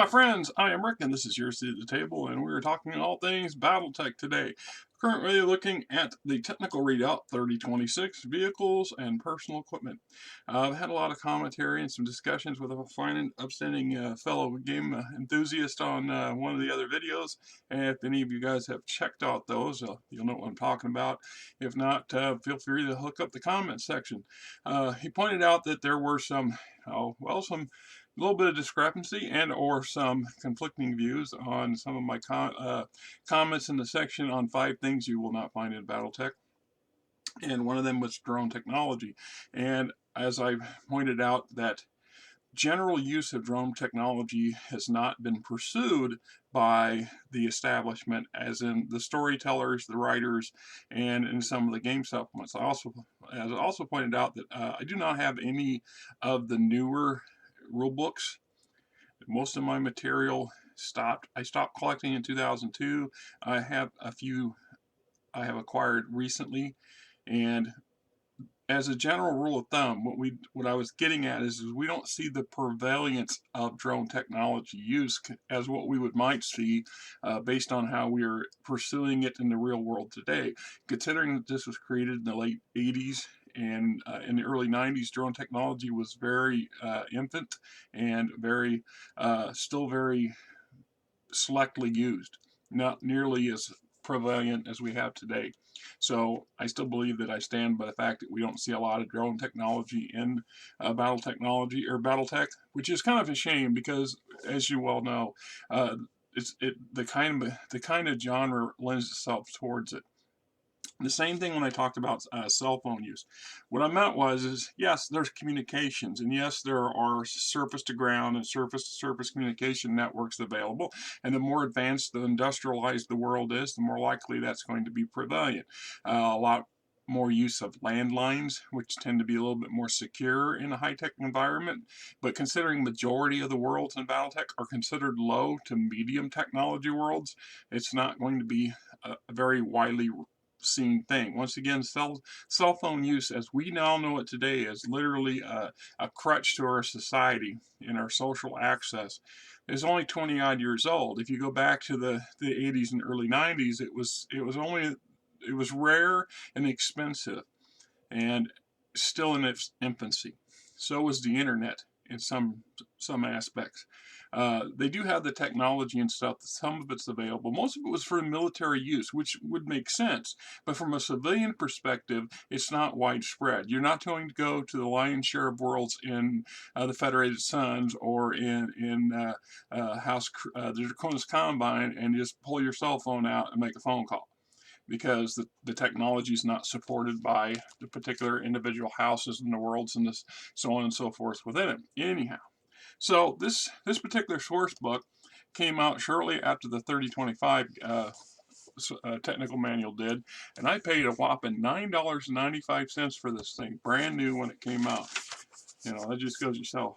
My friends, I am Rick, and this is your seat at the table, and we're talking all things Battletech today. Currently looking at the technical readout 3026 vehicles and personal equipment. I've had a lot of commentary and some discussions with a fine and upstanding fellow game enthusiast on one of the other videos. And if any of you guys have checked out those, you'll know what I'm talking about. If not, feel free to hook up the comment section. He pointed out that there were some, some a little bit of discrepancy and or some conflicting views on some of my comments in the section on 5 things you will not find in Battletech, and one of them was drone technology. And as I pointed out, that general use of drone technology has not been pursued by the establishment, as in the storytellers, the writers, and in some of the game supplements. As I also pointed out, that I do not have any of the newer rule books. Most of my material I stopped collecting in 2002. I have a few I have acquired recently, and as a general rule of thumb, what I was getting at is we don't see the prevalence of drone technology use as what we might see based on how we are pursuing it in the real world today. Considering that this was created in the late 80s and in the early 90s, drone technology was very infant and still very selectively used, not nearly as prevalent as we have today. So I still believe that I stand by the fact that we don't see a lot of drone technology in battle technology or BattleTech, which is kind of a shame because, as you well know, the kind of genre lends itself towards it. The same thing when I talked about cell phone use. What I meant is, yes, there's communications, and yes, there are surface to ground and surface to surface communication networks available. And the more advanced, the industrialized the world is, the more likely that's going to be prevalent. A lot more use of landlines, which tend to be a little bit more secure in a high-tech environment. But considering majority of the worlds in Battletech are considered low to medium technology worlds, it's not going to be a very widely seen thing. Once again, cell phone use, as we now know it today, is literally a crutch to our society and our social access. It's only 20 odd years old. If you go back to the 80s and early 90s, it was rare and expensive and still in its infancy. So was the internet in some aspects. They do have the technology and stuff. Some of it's available. Most of it was for military use, which would make sense. But from a civilian perspective, it's not widespread. You're not going to go to the lion's share of worlds in the Federated Suns or in the Draconis Combine and just pull your cell phone out and make a phone call, because the technology is not supported by the particular individual houses in the worlds and this, so on and so forth within it. Anyhow, so this particular source book came out shortly after the 3025 technical manual did, and I paid a whopping $9.95 for this thing, brand new when it came out. You know, that just goes to show.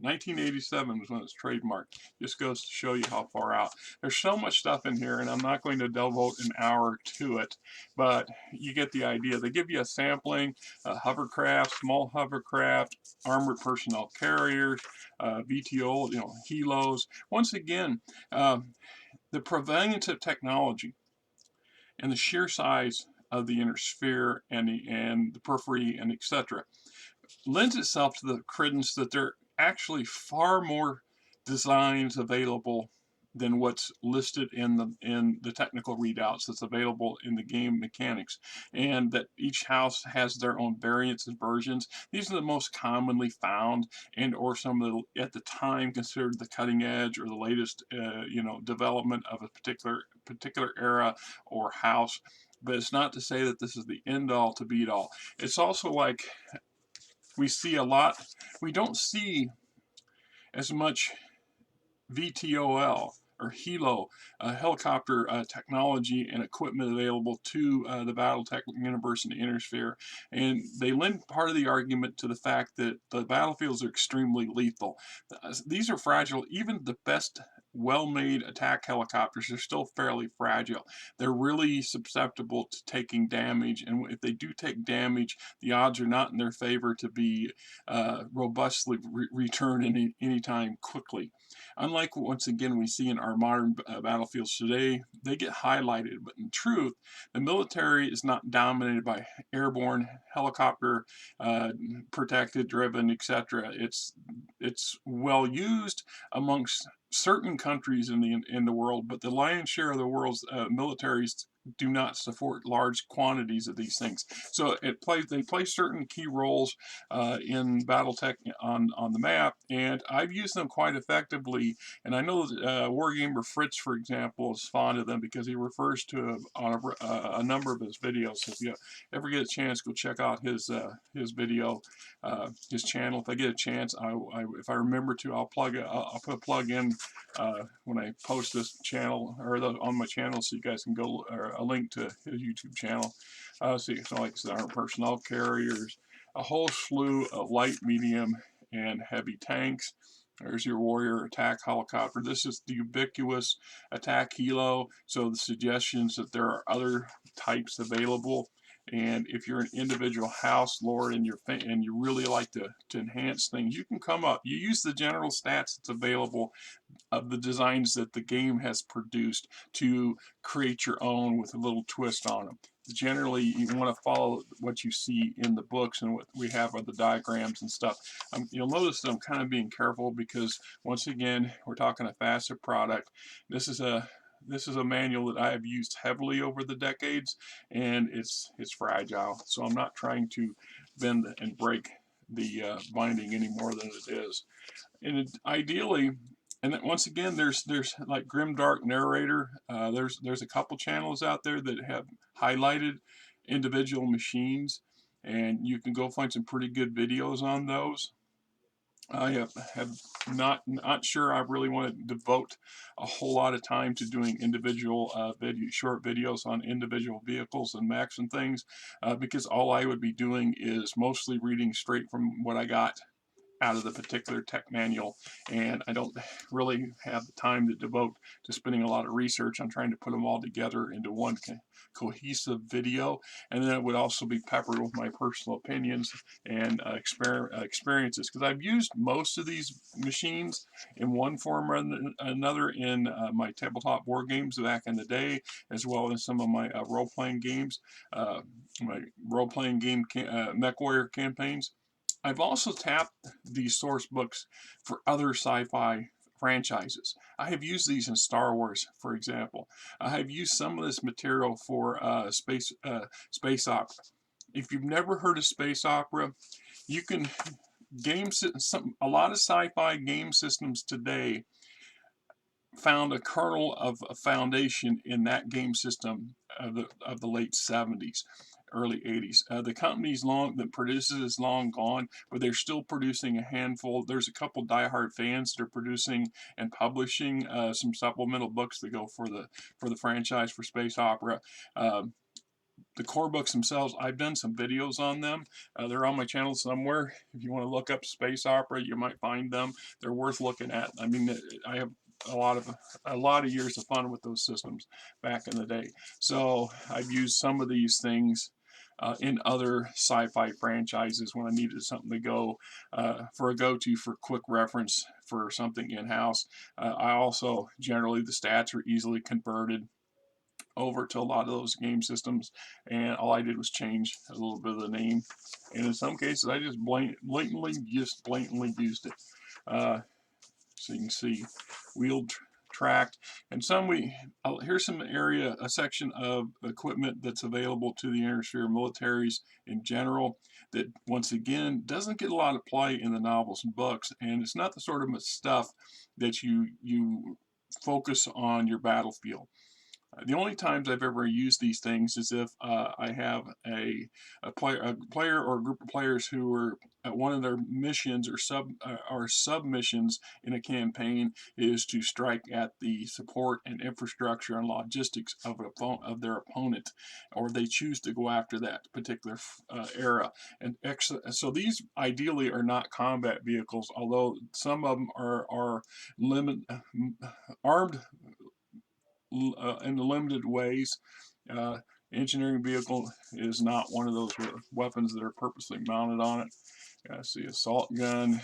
1987 was when it's trademarked. Just goes to show you how far out. There's so much stuff in here, and I'm not going to devote an hour to it, but you get the idea. They give you a sampling, hovercraft, small hovercraft, armored personnel carriers, VTOL, helos. Once again, the prevalence of technology and the sheer size of the inner sphere and the periphery and etc. lends itself to the credence that there are actually far more designs available than what's listed in the technical readouts that's available in the game mechanics, and that each house has their own variants and versions. These are the most commonly found and or some of the, at the time, considered the cutting edge or the latest development of a particular era or house. But it's not to say that this is the end all to beat all. It's also like we don't see as much VTOL or helo helicopter technology and equipment available to the Battletech universe and the Innersphere, and they lend part of the argument to the fact that the battlefields are extremely lethal. These are fragile. Even the best well-made attack helicopters are still fairly fragile. They're really susceptible to taking damage, and if they do take damage, the odds are not in their favor to be robustly returned any time quickly. Unlike, once again, we see in our modern battlefields today, they get highlighted. But in truth, the military is not dominated by airborne, helicopter, uh, protected, driven, etc. It's well used amongst certain countries in the world, but the lion's share of the world's militaries do not support large quantities of these things. So they play certain key roles in BattleTech on the map, and I've used them quite effectively. And I know Wargamer Fritz, for example, is fond of them because he refers to on a number of his videos. So if you ever get a chance, go check out his video, his channel. If I get a chance, if I remember to, I'll put a plug in when I post this channel or on my channel, so you guys can go, or a link to his YouTube channel. So like Srm personnel carriers, a whole slew of light, medium, and heavy tanks. There's your warrior attack helicopter. This is the ubiquitous attack helo. So the suggestions that there are other types available. And if you're an individual house lord and you really like to enhance things, you can come up. You use the general stats that's available of the designs that the game has produced to create your own with a little twist on them. Generally, you want to follow what you see in the books and what we have are the diagrams and stuff. You'll notice that I'm kind of being careful because, once again, we're talking a facet product. This is a manual that I have used heavily over the decades, and it's fragile. So I'm not trying to bend and break the binding any more than it is. And ideally, and then once again, there's like Grimdark Narrator. There's a couple channels out there that have highlighted individual machines, and you can go find some pretty good videos on those. I have not sure I really want to devote a whole lot of time to doing individual short videos on individual vehicles and mechs and things, because all I would be doing is mostly reading straight from what I got out of the particular tech manual, and I don't really have the time to devote to spending a lot of research on trying to put them all together into one cohesive video. And then it would also be peppered with my personal opinions and experiences, because I've used most of these machines in one form or another in my tabletop board games back in the day, as well as some of my role-playing games, my role-playing game MechWarrior campaigns. I've also tapped these source books for other sci-fi franchises. I have used these in Star Wars, for example. I have used some of this material for space opera. If you've never heard of space opera, you can a lot of sci-fi game systems today found a kernel of a foundation in that game system of the late 70s, early 80s. The company's that produces is long gone, but they're still producing a handful. There's a couple diehard fans that are producing and publishing some supplemental books that go for the franchise for space opera. The core books themselves, I've done some videos on them. They're on my channel somewhere. If you want to look up space opera, you might find them. They're worth looking at. I mean, I have a lot of years of fun with those systems back in the day. So I've used some of these things in other sci-fi franchises when I needed something to go for a go-to for quick reference for something in-house. I also, generally, the stats are easily converted over to a lot of those game systems, and all I did was change a little bit of the name, and in some cases I just blatantly used it. So you can see wheeled tracked, and here's a section of equipment that's available to the Intersphere militaries in general that, once again, doesn't get a lot of play in the novels and books, and it's not the sort of stuff that you focus on your battlefield. The only times I've ever used these things is if I have a player or a group of players who are at one of their missions or submissions in a campaign is to strike at the support and infrastructure and logistics of their opponent, or they choose to go after that particular era. And so these ideally are not combat vehicles, although some of them are armed in limited ways. Engineering vehicle is not one of those weapons that are purposely mounted on it. See, assault gun.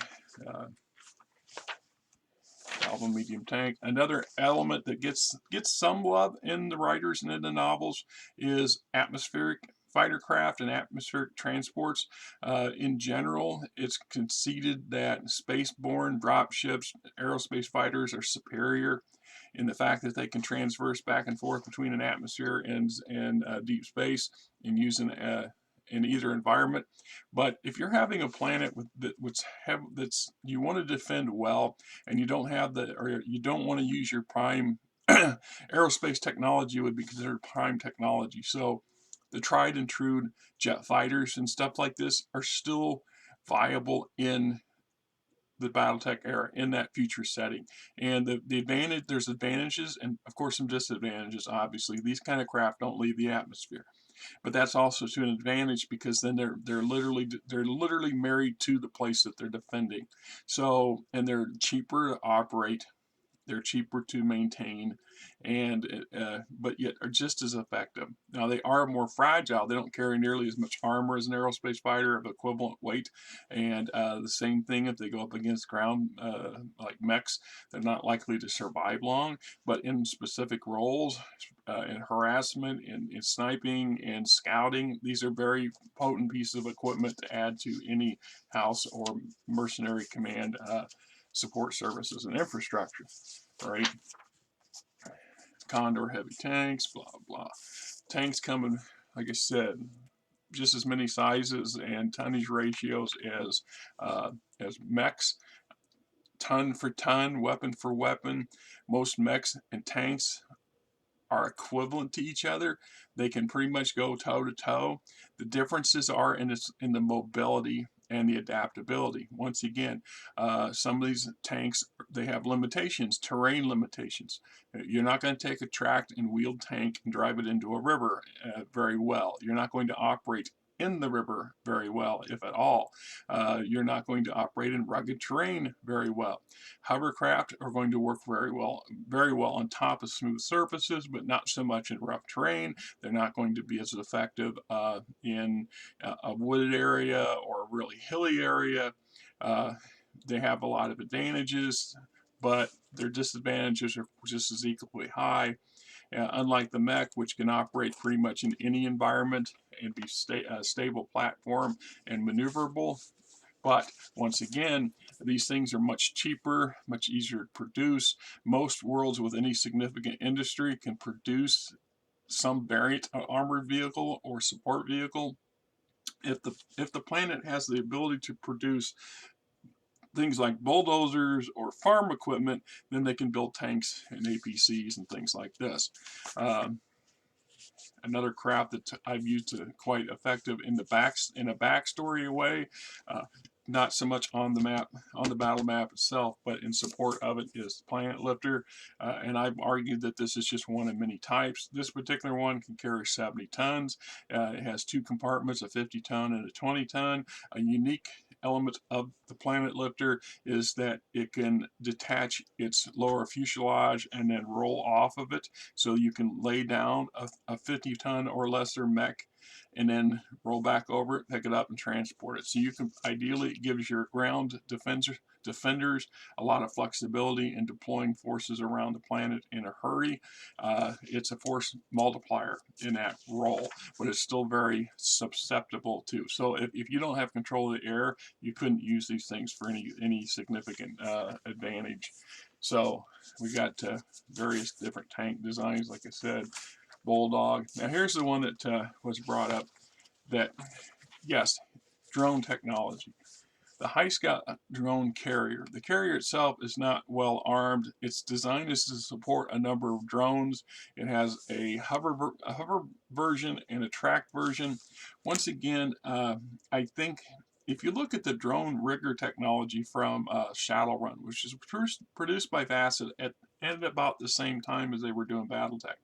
Alpha medium tank. Another element that gets some love in the writers and in the novels is atmospheric fighter craft and atmospheric transports. In general, it's conceded that spaceborne dropships, aerospace fighters are superior in the fact that they can transverse back and forth between an atmosphere and deep space and using in either environment. But if you're having a planet that's you want to defend well, and you don't have or you don't want to use your prime aerospace technology would be considered prime technology. So the tried and true jet fighters and stuff like this are still viable in the BattleTech era, in that future setting. And the advantage, there's advantages and of course some disadvantages. Obviously, these kind of craft don't leave the atmosphere, but that's also to an advantage because then they're literally married to the place that they're defending. So, and they're cheaper to operate, they're cheaper to maintain, and but yet are just as effective. Now they are more fragile. They don't carry nearly as much armor as an aerospace fighter of equivalent weight, and the same thing if they go up against ground like mechs, they're not likely to survive long. But in specific roles, in harassment, in sniping, and scouting, these are very potent pieces of equipment to add to any house or mercenary command support services and infrastructure, right? Condor heavy tanks, blah, blah. Tanks coming, like I said, just as many sizes and tonnage ratios as mechs. Ton for ton, weapon for weapon. Most mechs and tanks are equivalent to each other. They can pretty much go toe to toe. The differences are in the mobility and the adaptability. Once again, some of these tanks, they have limitations, terrain limitations. You're not going to take a tracked and wheeled tank and drive it into a river very well. You're not going to operate in the river very well, if at all. You're not going to operate in rugged terrain very well. Hovercraft are going to work very well on top of smooth surfaces, but not so much in rough terrain. They're not going to be as effective in a wooded area or a really hilly area. They have a lot of advantages, but their disadvantages are just as equally high. Unlike the mech, which can operate pretty much in any environment and be a stable platform and maneuverable. But once again, these things are much cheaper, much easier to produce. Most worlds with any significant industry can produce some variant of armored vehicle or support vehicle. If the planet has the ability to produce things like bulldozers or farm equipment, then they can build tanks and APCs and things like this. Another craft that I've used quite effective in a backstory way, not so much on the map, on the battle map itself, but in support of it, is Planet Lifter. And I've argued that this is just one of many types. This particular one can carry 70 tons. It has two compartments, a 50 ton and a 20 ton. A unique element of the Planet Lifter is that it can detach its lower fuselage and then roll off of it. So you can lay down a 50 ton or lesser mech and then roll back over it, pick it up, and transport it. So you can ideally, it gives your ground defenders a lot of flexibility in deploying forces around the planet in a hurry. It's a force multiplier in that role, but it's still very susceptible too. So if you don't have control of the air, you couldn't use these things for any significant advantage. So we got various different tank designs, like I said. Bulldog. Now here's the one that was brought up, that, yes, drone technology. The High Scout drone carrier. The carrier itself is not well armed. Its design is to support a number of drones. It has a hover version and a tracked version. Once again, I think if you look at the drone rigger technology from Shadowrun, which is produced by Facet at about the same time as they were doing BattleTech,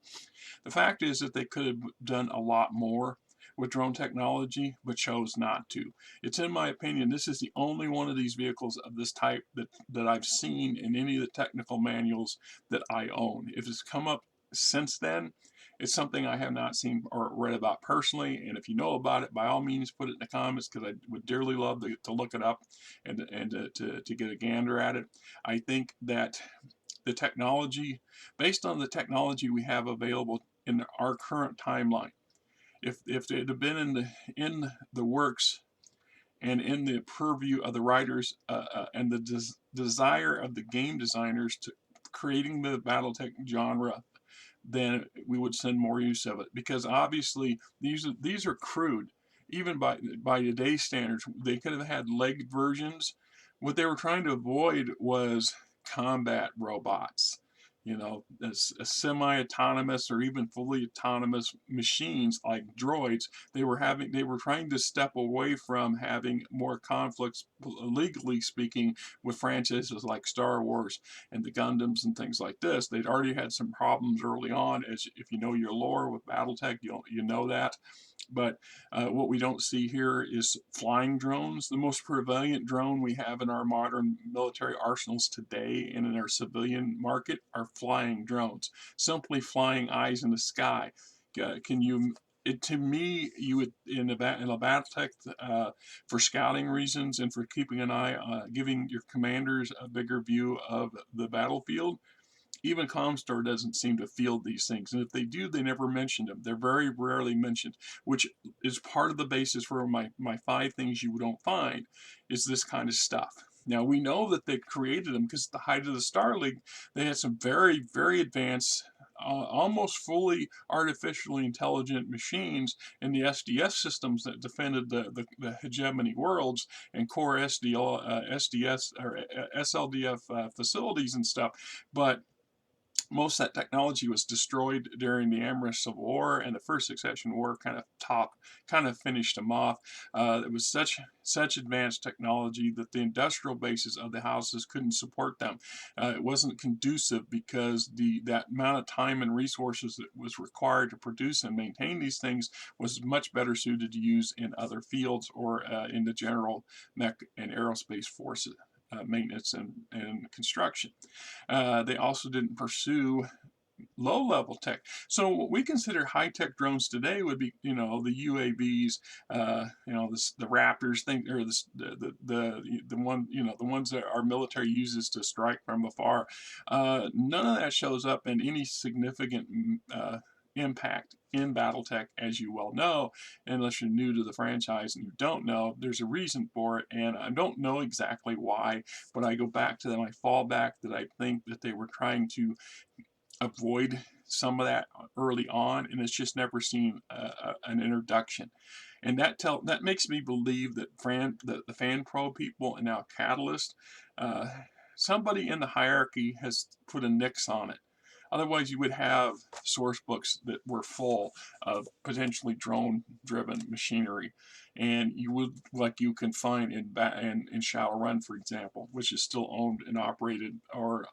the fact is that they could have done a lot more with drone technology, but chose not to. It's, in my opinion, this is the only one of these vehicles of this type that I've seen in any of the technical manuals that I own. If it's come up since then. It's something I have not seen or read about personally, and if you know about it, by all means, put it in the comments because I would dearly love to look it up and to get a gander at it. I think that the technology, based on the technology we have available in our current timeline, if it had been in the works and in the purview of the writers and the desire of the game designers to creating the BattleTech genre, then we would send more use of it, because obviously these are crude even by today's standards. They could have had legged versions. What they were trying to avoid was combat robots, you know, semi-autonomous or even fully autonomous machines like droids. They were trying to step away from having more conflicts, legally speaking, with franchises like Star Wars and the Gundams and things like this. They'd already had some problems early on, as if you know your lore with BattleTech, you know that. But what we don't see here is flying drones. The most prevalent drone we have in our modern military arsenals today and in our civilian market are flying drones, simply flying eyes in the sky. Can you to me, you would in a BattleTech for scouting reasons and for keeping an eye, giving your commanders a bigger view of the battlefield. Even Comstar doesn't seem to field these things, and if they do, they never mention them. They're very rarely mentioned, which is part of the basis for my 5 things you don't find, is this kind of stuff. Now, we know that they created them because at the height of the Star League, they had some very, very advanced, almost fully artificially intelligent machines in the SDS systems that defended the hegemony worlds and core SDS or SLDF facilities and stuff. But most of that technology was destroyed during the Amherst Civil War, and the First Succession War kind of finished them off. It was such advanced technology that the industrial bases of the houses couldn't support them. It wasn't conducive because that amount of time and resources that was required to produce and maintain these things was much better suited to use in other fields or in the general mech and aerospace forces. Maintenance and construction. They also didn't pursue low-level tech. So what we consider high-tech drones today would be, you know, the UAVs, the Raptors thing, or the one, you know, the ones that our military uses to strike from afar. None of that shows up in any significant impact in BattleTech, as you well know, unless you're new to the franchise and you don't know. There's a reason for it, and I don't know exactly why, but I go back to my fallback that I think that they were trying to avoid some of that early on, and it's just never seen an introduction. And that makes me believe that the Fan Pro people and now Catalyst, somebody in the hierarchy has put a nix on it. Otherwise, you would have source books that were full of potentially drone-driven machinery, and you would, like you can find in Shadowrun, for example, which is still owned and operated or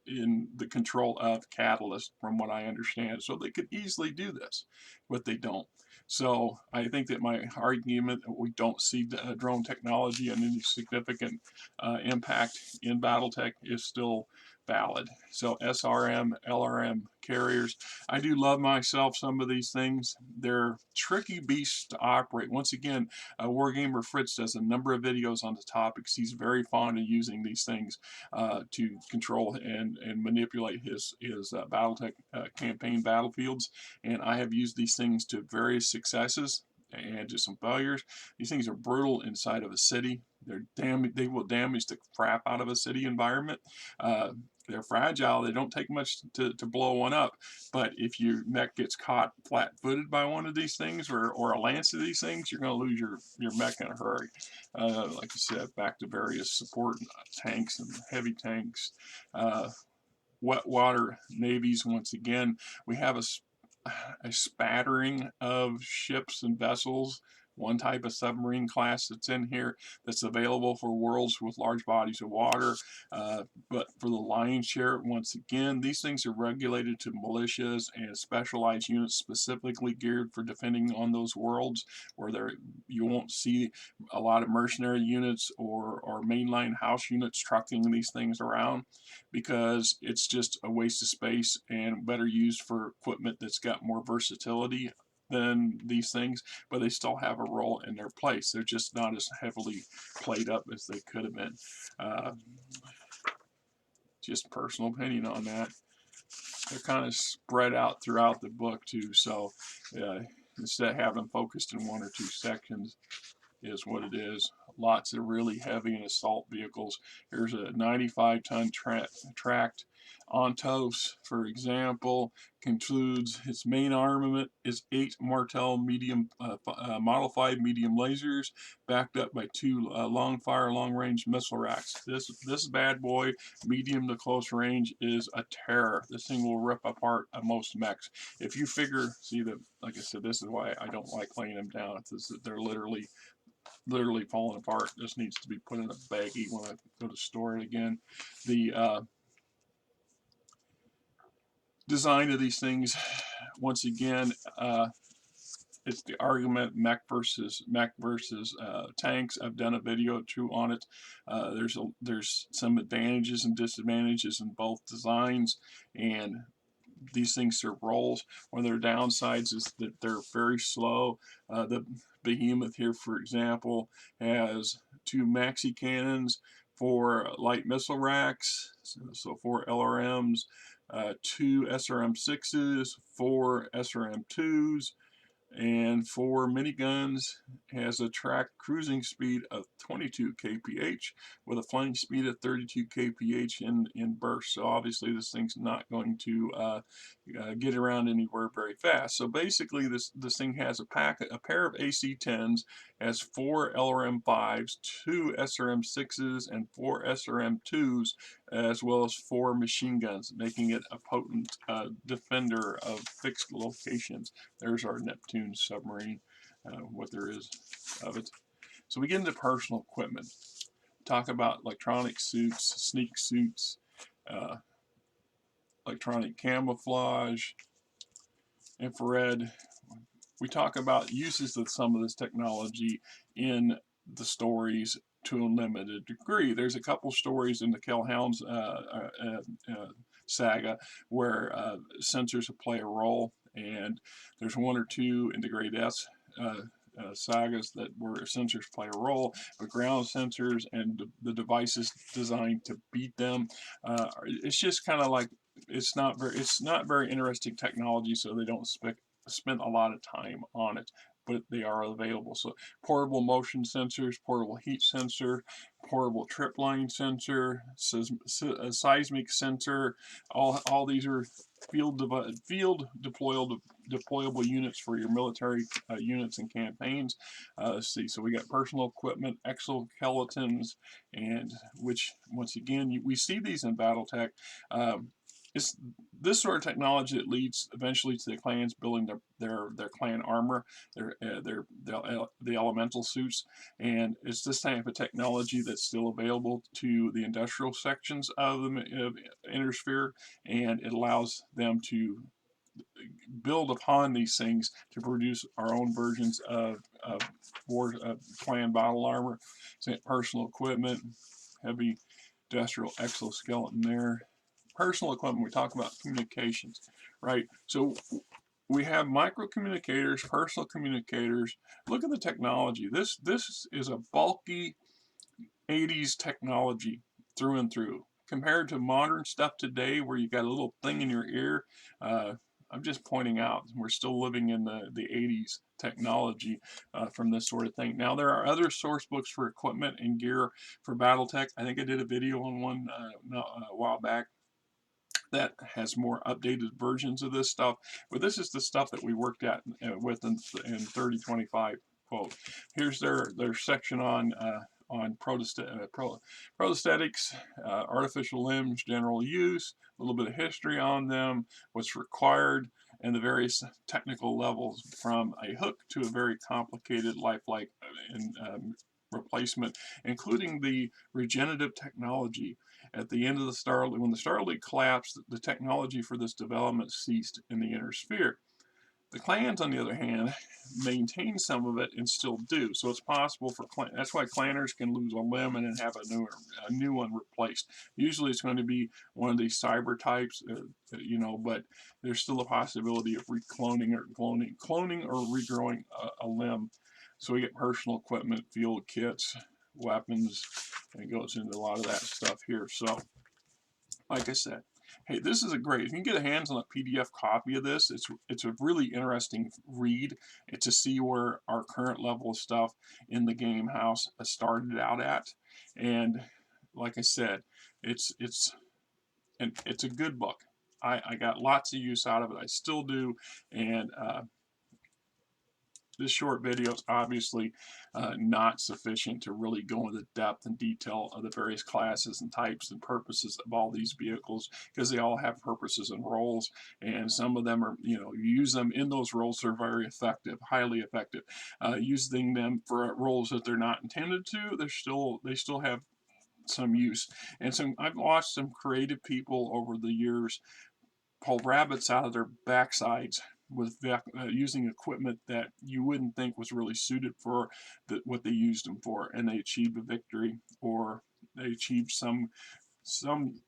in the control of Catalyst, from what I understand. So they could easily do this, but they don't. So I think that my argument that we don't see drone technology and any significant impact in BattleTech is still valid. So SRM, LRM carriers, I do love myself some of these things. They're tricky beasts to operate. Once again, Wargamer Fritz does a number of videos on the topics. He's very fond of using these things to control and manipulate his BattleTech campaign battlefields. And I have used these things to various successes and to some failures. These things are brutal inside of a city. They will damage the crap out of a city environment. They're fragile. They don't take much to blow one up. But if your mech gets caught flat-footed by one of these things or a lance of these things, you're going to lose your mech in a hurry. Like I said, back to various support tanks and heavy tanks. Wet water navies, once again, we have a spattering of ships and vessels one type of submarine class that's in here that's available for worlds with large bodies of water. But for the lion's share, once again, these things are regulated to militias and specialized units specifically geared for defending on those worlds where you won't see a lot of mercenary units or mainline house units trucking these things around, because it's just a waste of space and better used for equipment that's got more versatility than these things, but they still have a role in their place. They're just not as heavily played up as they could have been. Uh, just personal opinion on that. They're kind of spread out throughout the book too, so instead of having them focused in one or two sections, is what it is. Lots of really heavy and assault vehicles. Here's a 95-ton tracked Ontos, for example, concludes its main armament is 8 Martel Model 5 medium lasers, backed up by 2 long-fire, long-range missile racks. This bad boy, medium to close range, is a terror. This thing will rip apart most mechs. If you figure, see that, like I said, this is why I don't like laying them down. They're literally falling apart. This needs to be put in a baggie when I go to store it again. The design of these things, once again, it's the argument mech versus tanks. I've done a video too on it. There's some advantages and disadvantages in both designs, and these things serve roles. One of their downsides is that they're very slow. The Behemoth here, for example, has 2 maxi cannons, 4 light missile racks, so 4 LRMs, 2 SRM-6s, 4 SRM-2s, and 4 miniguns. Has a track cruising speed of 22 kph with a flying speed of 32 kph in bursts. So obviously this thing's not going to get around anywhere very fast. So basically this thing has a pair of AC-10s, has 4 LRM-5s, 2 SRM-6s, and 4 SRM-2s, as well as 4 machine guns, making it a potent defender of fixed locations. There's our Neptune submarine, what there is of it. So we get into personal equipment. Talk about electronic suits, sneak suits, electronic camouflage, infrared. We talk about uses of some of this technology in the stories to a limited degree. There's a couple stories in the Kellhounds saga where sensors play a role, and there's 1 or 2 in the Great S sagas where sensors play a role, but ground sensors and the devices designed to beat them, it's just kind of like, it's not very interesting technology, so they don't spend a lot of time on it, but they are available. So portable motion sensors, portable heat sensor, portable trip line sensor, seismic sensor, all these are field deployable units for your military units and campaigns. Let's see, so we got personal equipment, exoskeletons, and which, once again, we see these in Battletech. It's this sort of technology that leads eventually to the clans building their clan armor, the elemental suits, and it's this type of technology that's still available to the industrial sections of the Inner Sphere, and it allows them to build upon these things to produce our own versions of clan battle armor. So personal equipment, heavy industrial exoskeleton there. Personal equipment, we talk about communications, right? So we have micro communicators, personal communicators. Look at the technology. This is a bulky 80s technology through and through. Compared to modern stuff today where you got a little thing in your ear, I'm just pointing out we're still living in the 80s technology from this sort of thing. Now there are other source books for equipment and gear for Battletech. I think I did a video on one a while back that has more updated versions of this stuff, but this is the stuff that we worked at with in 3025 quote. Here's their section on prosthetics, artificial limbs, general use, a little bit of history on them, what's required, and the various technical levels, from a hook to a very complicated lifelike and replacement, including the regenerative technology. At the end of the Starlink, when the Starlink collapsed, the technology for this development ceased in the inner sphere. The clans, on the other hand, maintain some of it and still do. So it's possible for that's why clanners can lose a limb and then have a new one replaced. Usually it's going to be one of these cyber types, but there's still a possibility of cloning or regrowing a limb. So we get personal equipment, field kits, weapons, and it goes into a lot of that stuff here. So, like I said, hey, this is a great, if you can get a hands on a PDF copy of this, it's a really interesting read. It's to see where our current level of stuff in the game house started out at. And like I said, it's a good book. I got lots of use out of it. I still do. And this short video is obviously not sufficient to really go into depth and detail of the various classes and types and purposes of all these vehicles, because they all have purposes and roles, and some of them are, you use them in those roles. They're very effective, highly effective. Using them for roles that they're not intended to, they still have some use. And I've watched some creative people over the years pull rabbits out of their backsides with using equipment that you wouldn't think was really suited for what they used them for, and they achieved a victory, or they achieved some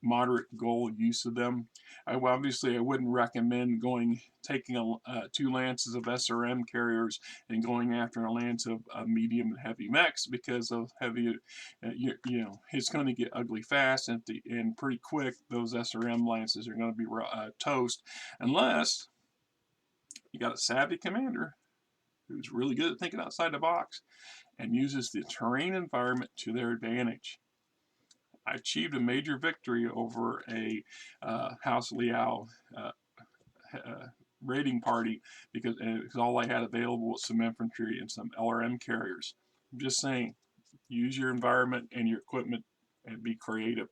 moderate goal use of them. Obviously I wouldn't recommend taking 2 lances of Srm carriers and going after a lance of medium and heavy mechs, because of heavy, it's going to get ugly fast, and pretty quick. Those Srm lances are going to be toast, unless you got a savvy commander who's really good at thinking outside the box and uses the terrain environment to their advantage. I achieved a major victory over a House Liao raiding party because all I had available was some infantry and some LRM carriers. I'm just saying, use your environment and your equipment and be creative.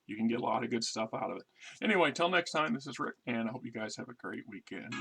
You can get a lot of good stuff out of it. Anyway, till next time, this is Rick, and I hope you guys have a great weekend.